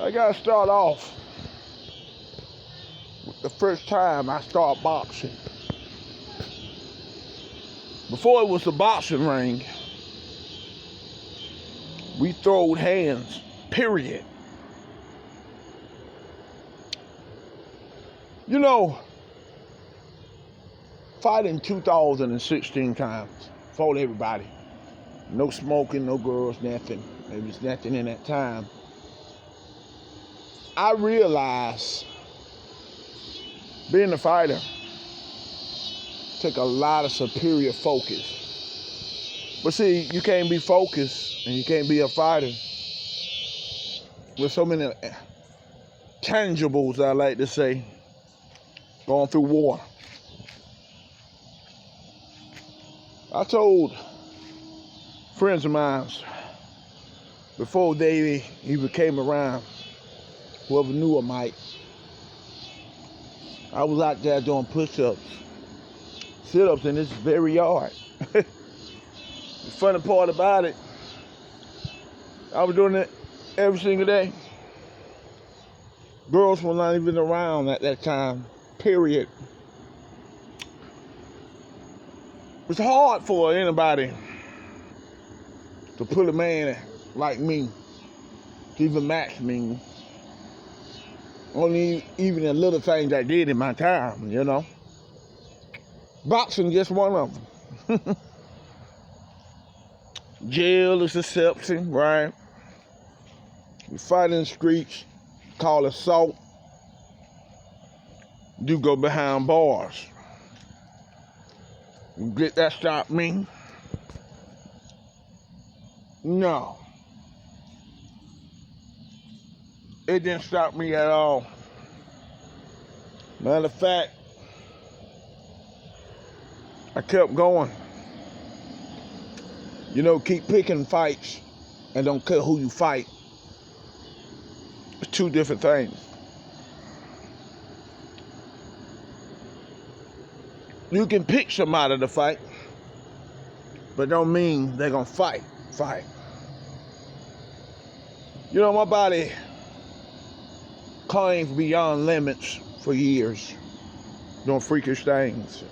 I gotta start off with the first time I started boxing. Before it was a boxing ring, we throwed hands, period. You know, fighting 2016 times, fought everybody. No smoking, no girls, nothing. There was nothing in that time. I realized being a fighter took a lot of superior focus. But see, you can't be focused and you can't be a fighter with so many tangibles, I like to say, going through war. I told friends of mine before they even came around, whoever knew I might, I was out there doing push-ups, sit-ups in this very yard. The funny part about it, I was doing it every single day. Girls were not even around at that time, period. It's hard for anybody to put a man like me to even match me. Only even the little things I did in my time, you know. Boxing just one of them. Jail is exception, right? You fight in the streets, call assault. You go behind bars. Did that stop me? No. It didn't stop me at all. Matter of fact, I kept going. You know, keep picking fights and don't care who you fight. It's two different things. You can pick somebody to fight, but don't mean they're gonna fight. You know, my body claimed beyond limits for years, doing freakish things.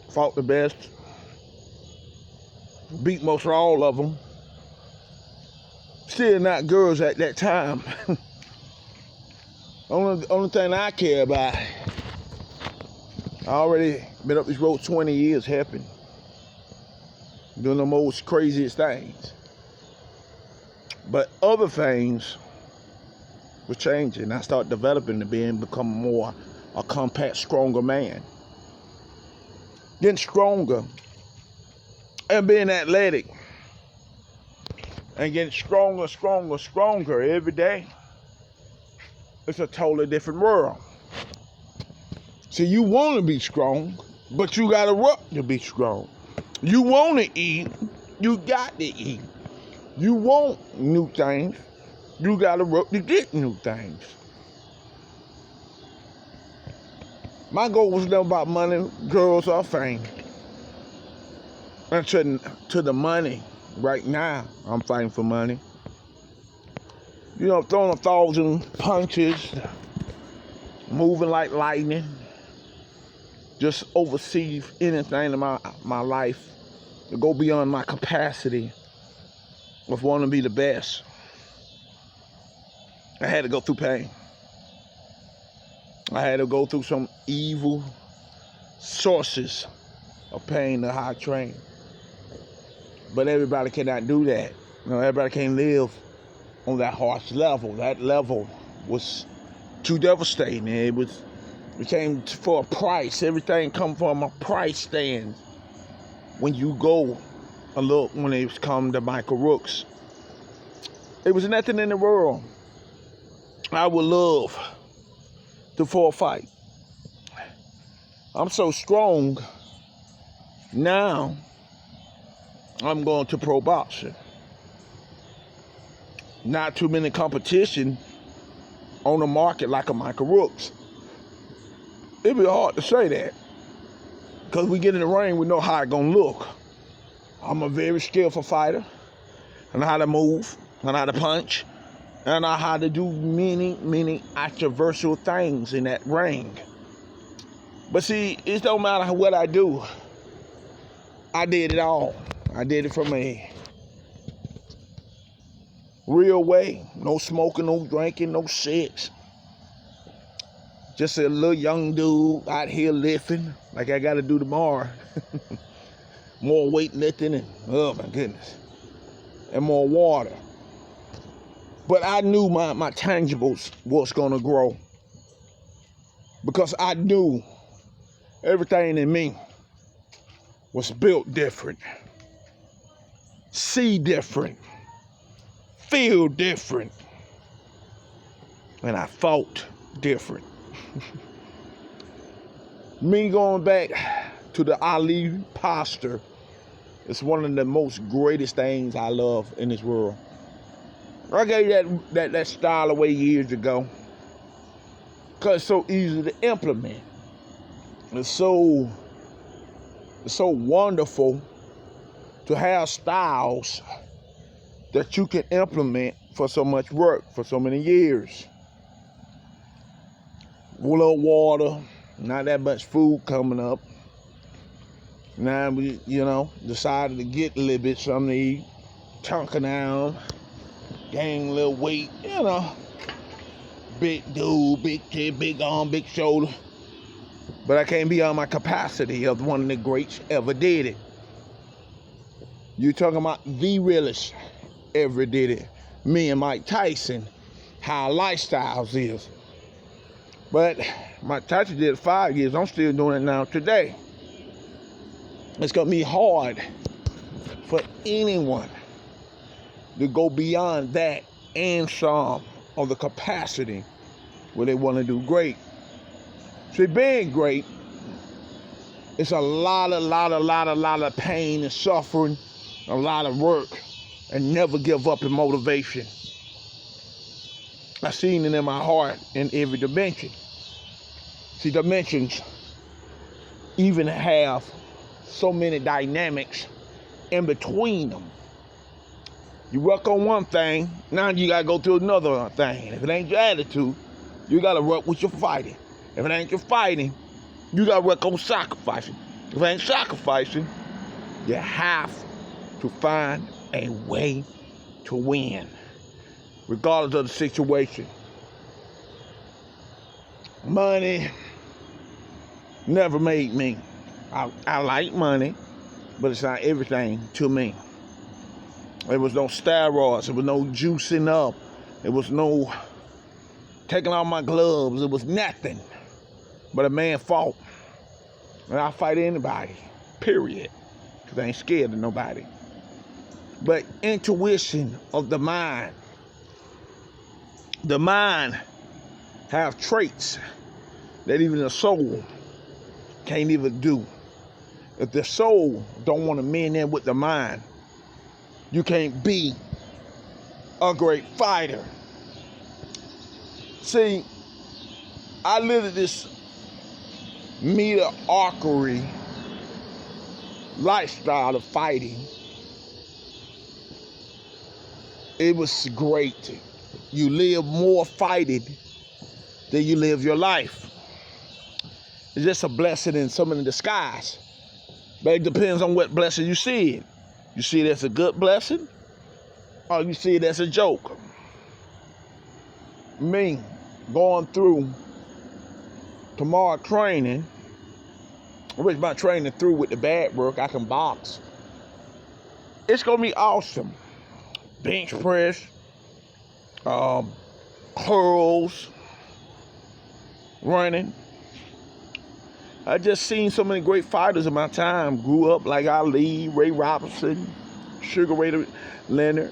Fought the best, beat most of all of them. Still not girls at that time. Only thing I care about, I already been up this road 20 years helping, doing the most craziest things. But other things were changing. I started developing to become more a compact, stronger man. Getting stronger and being athletic and getting stronger every day. It's a totally different world. See, you want to be strong, but you got to work to be strong. You want to eat, you got to eat. You want new things, you got to work to get new things. My goal was never about money, girls, or fame. And to the money, right now, I'm fighting for money. You know, throwing 1,000 punches, moving like lightning, just oversee anything in my life to go beyond my capacity of wanting to be the best. I had to go through pain. I had to go through some evil sources of pain to high train. But everybody cannot do that. You know, everybody can't live on that harsh level. That level was too devastating. It came for a price. Everything come from a price stand. When you go and look, when it come to Michael Rooks, it was nothing in the world I would love for a fight. I'm so strong now. I'm going to pro boxing. Not too many competition on the market like a Michael Rooks. It'd be hard to say that, because we get in the ring, we know how it's gonna look. I'm a very skillful fighter. I know how to move, I know how to punch, I know how to do many controversial things in that ring. But see, it don't matter what I do. I did it all. I did it from a real way. No smoking, no drinking, no sex. Just a little young dude out here lifting like I got to do tomorrow. More weightlifting and, oh my goodness, and more water. But I knew my tangibles was going to grow because I knew everything in me was built different, see different, feel different, and I fought different. Me going back to the Ali posture is one of the most greatest things I love in this world. I gave that style away years ago because it's so easy to implement. It's so wonderful to have styles that you can implement for so much work, for so many years. A little water, not that much food coming up. Now we, decided to get a little bit something to eat, chunking down, gain a little weight, big dude, big head, big arm, big shoulder. But I can't be on my capacity of one of the greats ever did it. You talking about the realest ever did it. Me and Mike Tyson, how lifestyles is. But Mike Tyson did it 5 years. I'm still doing it now today. It's going to be hard for anyone to go beyond that and some of the capacity where they want to do great. See, being great, it's a lot of pain and suffering, a lot of work, and never give up in motivation. I've seen it in my heart in every dimension. See, dimensions even have so many dynamics in between them. You work on one thing, now you gotta go through another thing. If it ain't your attitude, you gotta work with your fighting. If it ain't your fighting, you gotta work on sacrificing. If it ain't sacrificing, you have to find a way to win, regardless of the situation. Money never made me. I like money, but it's not everything to me. There was no steroids. There was no juicing up. There was no taking off my gloves. It was nothing. But a man fought. And I'll fight anybody, period. Because I ain't scared of nobody. But intuition of the mind. The mind have traits that even the soul can't even do. If the soul don't want to mend in with the mind, you can't be a great fighter. See, I lived this mediocrity lifestyle of fighting. It was great. You live more fighting than you live your life. It's just a blessing in some in disguise. But it depends on what blessing you see it. You see it as a good blessing, or you see it as a joke. Me going through tomorrow training, which my training through with the bad work, I can box. It's gonna be awesome. Bench press, curls, running. I just seen so many great fighters in my time. Grew up like Ali, Ray Robinson, Sugar Ray Leonard.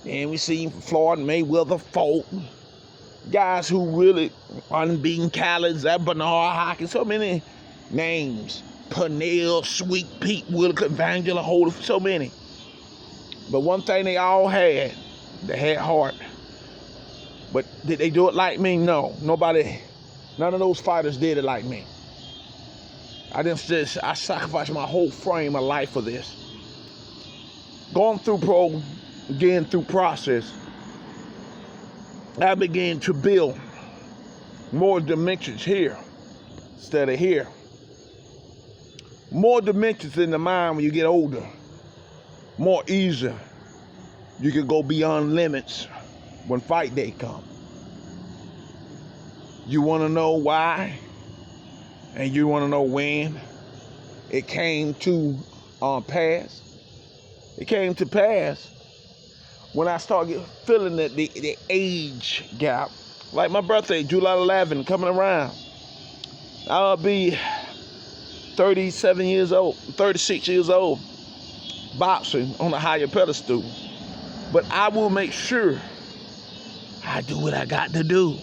And we seen Floyd Mayweather, Fulton. Guys who really unbeaten Callins, that Bernard Hopkins, so many names. Pernell, Sweet Pete, Willicott, Vangela, Holder, so many. But one thing they all had, they had heart. But did they do it like me? No. None of those fighters did it like me. I sacrificed my whole frame of life for this. Going through pro, getting through process, I began to build more dimensions here instead of here. More dimensions in the mind when you get older. More easier. You can go beyond limits when fight day comes. You want to know why, and you want to know when it came to pass. It came to pass when I started feeling that the age gap. Like my birthday, July 11, coming around. I'll be 37 years old, 36 years old, boxing on a higher pedestal. But I will make sure I do what I got to do.